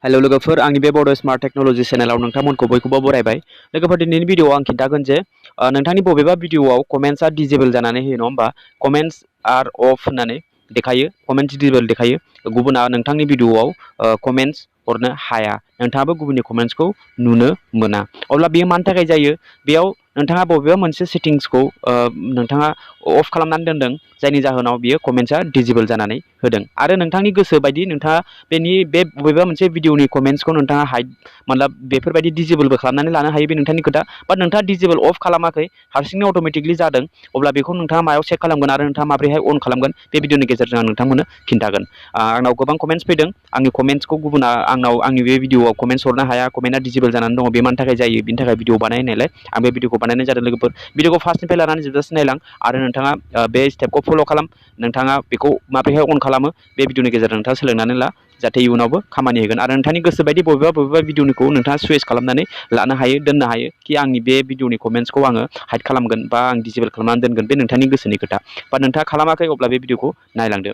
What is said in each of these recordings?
Hello लोगोफोर आंनि बे बड स्मार्ट टेक्नोलॉजी चेनेलाव नोंथांमोनखौ बयखौबो बरायबाय। लोगोफोर दिनैनि भिडिअआव आं खिन्थागोन जे नोंथांनि बबेबा भिडिअआव कमेन्ट्सआ डिजेबल जानानै होयो नङा होमबा? कमेन्ट्स आर अफ होननानै देखायो, कमेन्ट्स डिजेबल देखायो। गुबुना नोंथांनि भिडिअआव कमेन्ट्स हरनो हाया, नोंथाङाबो गुबुननि कमेन्ट्सखौ नुनो मोना। अब्ला बेयो मानि थाखाय जायो? बेयाव नोंथाङा बबेबा मोनसे सेटिंसखौ नोंथाङा अफ खालामनानै दोनदों, जायनि जाहोनाव बियो कमेन्ट्सआ डिजेबल जानानै होदों। आरो नोंथांनि गोसो बायदि नोंथाङा बे बबेबा मोनसे भिडिअनि कमेन्ट्सखौ नोंथाङा हाइड मतलब बेफोरबायदि डिजेबलबो खालामनानै लानो हायो, बे नोंथांनि खोथा। बाट नोंथाङा डिजेबल अफ खालामाखै, हारसिंनो अट'मेटिकलि जादों। अब्ला बेखौ नोंथाङा मायाव चेक खालामगोन आरो नोंथाङा माबोरैहाय अन खालामगोन, बे भिडिअनि गेजेरजों आं नोंथांमोननो खिन्थागोन। आंनाव गोबां कमेन्ट्स फैदों, आंनि कमेन्ट्सखौ गुबुना आंनि बे भिडिअआव कमेन्ट्स हरनो हाया, कमेन्टआ डिजेबल जानानै दङ, बे मानि थाखाय जायो, बिनि थाखाय भिडिअ बानायनायलाय आं बे भिडिअखौ बानायनाय जादों। लोगोफोर भिडिअखौ फार्स्टनिफ्राय लानानै जोबजासिम नायलां आरो नोंथाङा बे स्टेपखौ फल' खालाम। नोंथाङा बेखौ माबोरैहाय अन खालामो, बे भिडिअनि गेजेरजों नोंथाङा सोलोंनानै ला, जाहाथे इयुनावबो खामानि होगोन। आरो नोंथांनि गोसो बायदि बबेबा भिडिअनिखौ नोंथाङा सुइस खालामनानै लानो हायो, दोननो हायो कि आंनि बे भिडिअनि कमेन्ट्सखौ आङो हाइड खालामगोन बा आं डिजेबल खालामनानै दोनगोन, बे नोंथांनि गोसोनि खोथा। बा नोंथाङा खालामाखै अब्ला बे भिडिअखौ नायलांदो।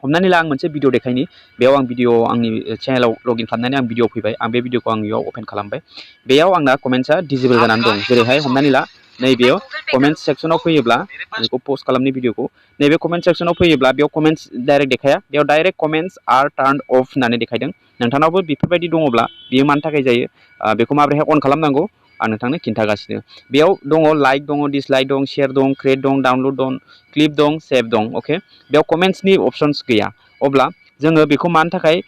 हमनानै ला आं मोनसे भिडिअ देखायनि, बेयाव आं आंनि चेनेलाव लगइन खालामनानै आं भिडिअ फैबाय, आं बे भिडिअखौ आं बेयाव अपेन खालामबाय। बेयाव आंना कमेन्ट्सआ डिजेबल जानानै दं। जेरैहाय हमनानै ला नैबेयाव कमेन्ट्स सेक्सनाव फैयोब्ला, बेखौ पस्ट खालामनि भिडिअखौ, नैबे कमेन्ट सेक्सनाव फैयोब्ला बेयाव कमेन्ट्स डाइरेक्ट देखाया, बेयाव डाइरेक्ट कमेन्ट्स आर टार्न अफ होननानै देखायदों। नोंथांनावबो बेफोरबायदि दङब्ला बेयो मानि थाखाय जायो, बेखौ माबोरैहाय अन खालामनांगौ आं नोंथांनो खिन्थागासिनो। बेयाव दङ लाइक दङ, डिसलाइक दं, शेयार दं, क्रिएट दं, डाउनलड दं, क्लिप दं, सेभ दं। अके, बेयाव कमेन्ट्सनि अप्शन्स गैया। अब्ला जोङो बेखौ मानि थाखाय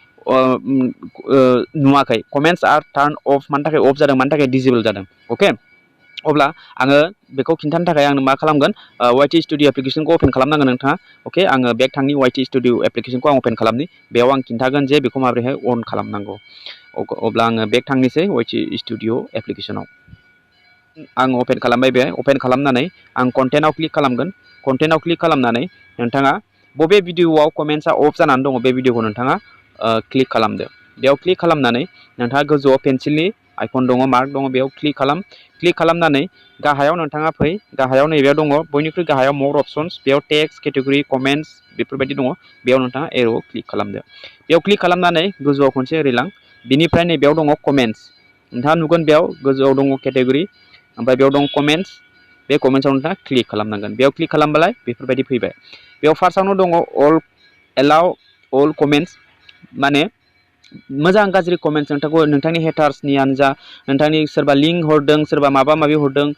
नुवाखै? कमेन्ट्स आर टार्न अफ मानि थाखाय अफ जादों, मानि थाखाय डिजेबल जादों? अके, अब्ला आङो बेखौ खिन्थानो थाखाय आं मा खालामगोन? YT स्टुडिअ एप्लिकेसनखौ अपेन खालामनांगोन नोंथाङा। अके, आङो बेक थांनि YT स्टुडिअ एप्लिकेसनखौ आं अपेन खालामनि। बेयाव आं खिन्थागोन जे बेखौ माबोरैहाय अन खालामनांगौ। अब्ला आङो बेक थांनोसै YT स्टुडिअ एप्लिकेसनाव। आं अपेन खालामबाय, बे अपेन खालामनानै आं कन्टेन्टआव क्लिक खालामगोन। कन्टेन्टआव क्लिक खालामनानै नोंथाङा बबे भिडिअआव कमेन्ट्सआ अफ जानानै दङ, बे भिडिअखौ नोंथाङा क्लिक खालामदो। बेयाव क्लिक खालामनानै नोंथाङा गोजौआव पेन्सिलनि आइकन दङ, मार्क दङ, बेयाव क्लिक खालाम। क्लिक खालामनानै गाहायाव नोंथाङा फै। गाहायाव नैबेयाव दङ, बयनिख्रुइ गाहायाव मर अप्शन्स, बेयाव टेक्स्ट, केटेगरि, कमेन्ट्स बेफोरबायदि दङ। बेयाव नोंथाङा एर'आव क्लिक खालामदो। बेयाव क्लिक खालामनानै गोजौआव खनसे ओरै लां। बिनिफ्राय नैबेयाव दङ कमेन्ट्स, नोंथाङा नुगोन बेयाव गोजौआव दङ केटेगरि, ओमफ्राय बेयाव दं कमेन्ट्स। बे कमेन्ट्सआव नोंथाङा क्लिक खालामनांगोन। बेयाव क्लिक खालामबालाय बेफोरबायदि फैबाय। बेयाव फार्स्टआवनो दङ एलाउ अल कमेन्ट्स, माने मोजां गाज्रि कमेन्ट्स नोंथांनि हेटार्सनियानो जा, नोंथांनि सोरबा लिंक हरदों, सोरबा माबा माबि हरदों,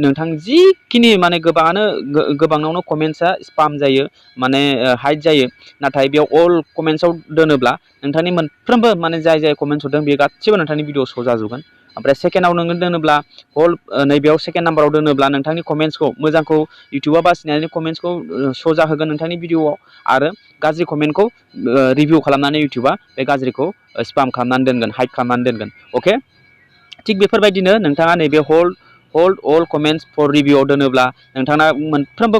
नोंथां जिखिनि माने गोबाङावनो कमेन्ट्सआ स्पाम जायो, माने हाइड जायो। नाथाय बेयाव अल कमेन्ट्सआव दोनोब्ला नोंथांनि मोनफ्रोमबो माने जाय कमेन्ट्स हरदों बेयो गासिबो नोंथांनि भिडिअ शो जाजोबगोन। ओमफ्राय सेकेन्डआव नोङो दोनोब्ला नैबेयाव सेकेन्ड नाम्बाराव दोनोब्ला नोंथांनि कमेन्ट्सखौ मोजांखौ इउटुबा बासिनानै कमेन्ट्सखौ शो जाहोगोन नोंथांनि भिडिअआव, आरो गाज्रि कमेन्टखौ रिभिउ खालामनानै इउटुबा बे गाज्रिखौ स्पाम खालामनानै दोनगोन, हाइड खालामनानै दोनगोन। अके, थिग बेफोरबायदिनो नोंथाङा नैबे होल्ड अल कमेन्ट्स फर रिभिउआव दोनोब्ला नोंथाङा मोनफ्रोमबो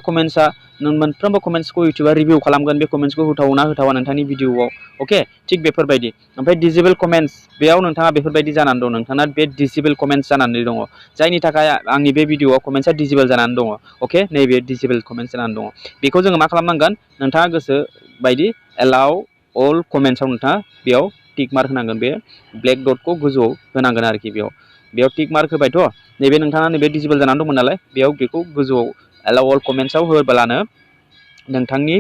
कमेन्ट्सखौ इउटुबा रिभिउ खालामगोन, बे कमेन्ट्सखौ होथावना होथावा नोंथांनि भिडिअआव। अके, थिग बेफोरबायदि। ओमफ्राय डिजेबल कमेन्ट्स, बेयाव नोंथाङा बेफोरबायदि जानानै दं, नोंथाङा बे डिजेबल कमेन्ट्स जानानै दङ, जायनि थाखाय आंनि बे भिडिअआव कमेन्ट्सआ डिजेबल जानानै दङ। अके, नैबे डिजेबल कमेन्ट्स जानानै दङ। बेखौ जोङो मा खालामनांगोन? नोंथाङा गोसो बायदि एलाउ अल कमेन्ट्सआव नोंथाङा बेयाव टिक मार्क होनांगोन, बे ब्लेक डटखौ गोजौआव होनांगोन आरोखि। बेयाव टिक मार्क होबायथ', नैबे नोंथाङा नैबे डिजेबल जानानै दंमोन नालाय, बेयाव बेखौ गोजौआव एलाउ अल कमेन्ट्सआव होब्लानो नोंथांनि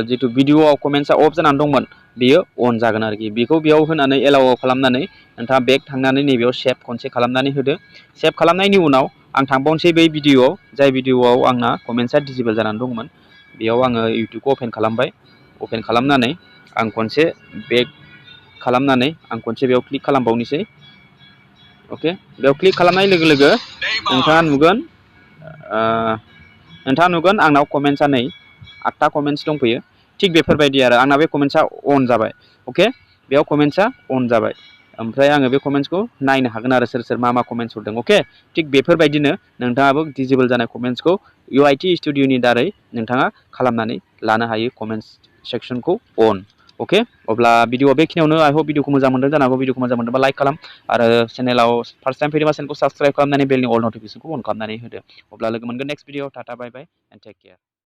जिथु भिडिअआव कमेन्ट्सआ अफ जानानै दंमोन बेयो अन जागोन आरोखि। बेखौ बेयाव होनानै एलाउ खालामनानै नोंथाङा बेक थांनानै नैबेयाव सेभ खनसे खालामनानै होदो। सेभ खालामनायनि उनाव आं थांबावनोसै बै भिडिअआव, जाय भिडिअआव आंना कमेन्ट्सआ डिजेबल जानानै दंमोन। बेयाव आङो इउटुबखौ अपेन खालामबाय। अपेन खालामनानै आं खनसे बेक खालामनानै आं खनसे बेयाव क्लिक खालामबावनोसै। अके, बेयाव क्लिक खालामनाय लोगो लोगो नोंथाङा नुगोन आंनाव कमेन्ट्सआ नै 8टा कमेन्ट्स दंफैयो। थिग बेफोरबायदि आरो आंना बे कमेन्ट्सआ अन जाबाय। अके, बेयाव कमेन्ट्सआ अन जाबाय। ओमफ्राय आङो बे कमेन्ट्सखौ नायनो हागोन आरो सोर मा कमेन्ट्स हरदों। अके, थिग बेफोरबायदिनो नोंथाङाबो डिजेबल जानाय कमेन्ट्सखौ YT स्टुडिअनि दारै नोंथाङा खालामनानै लानो हायो, कमेन्ट्स सेक्सनखौ अन। अके, अब्ला भिडिअआ बेखिनियावनो। आइ होप भिडिअखौ मोजां मोनदों जानो हागौ। भिडिअखौ मोजां मोनदोंबा लाइक खालाम, आरो चेनेलाव फार्स्ट टाइम फैदोंबा चेनेलखौ साबस्क्राइब खालामनानै बेलनि अल नटिफिकेसनखौ अन खालामनानै होदो। अब्ला लोगो मोनगोन next video. Tata, bye bye and take care.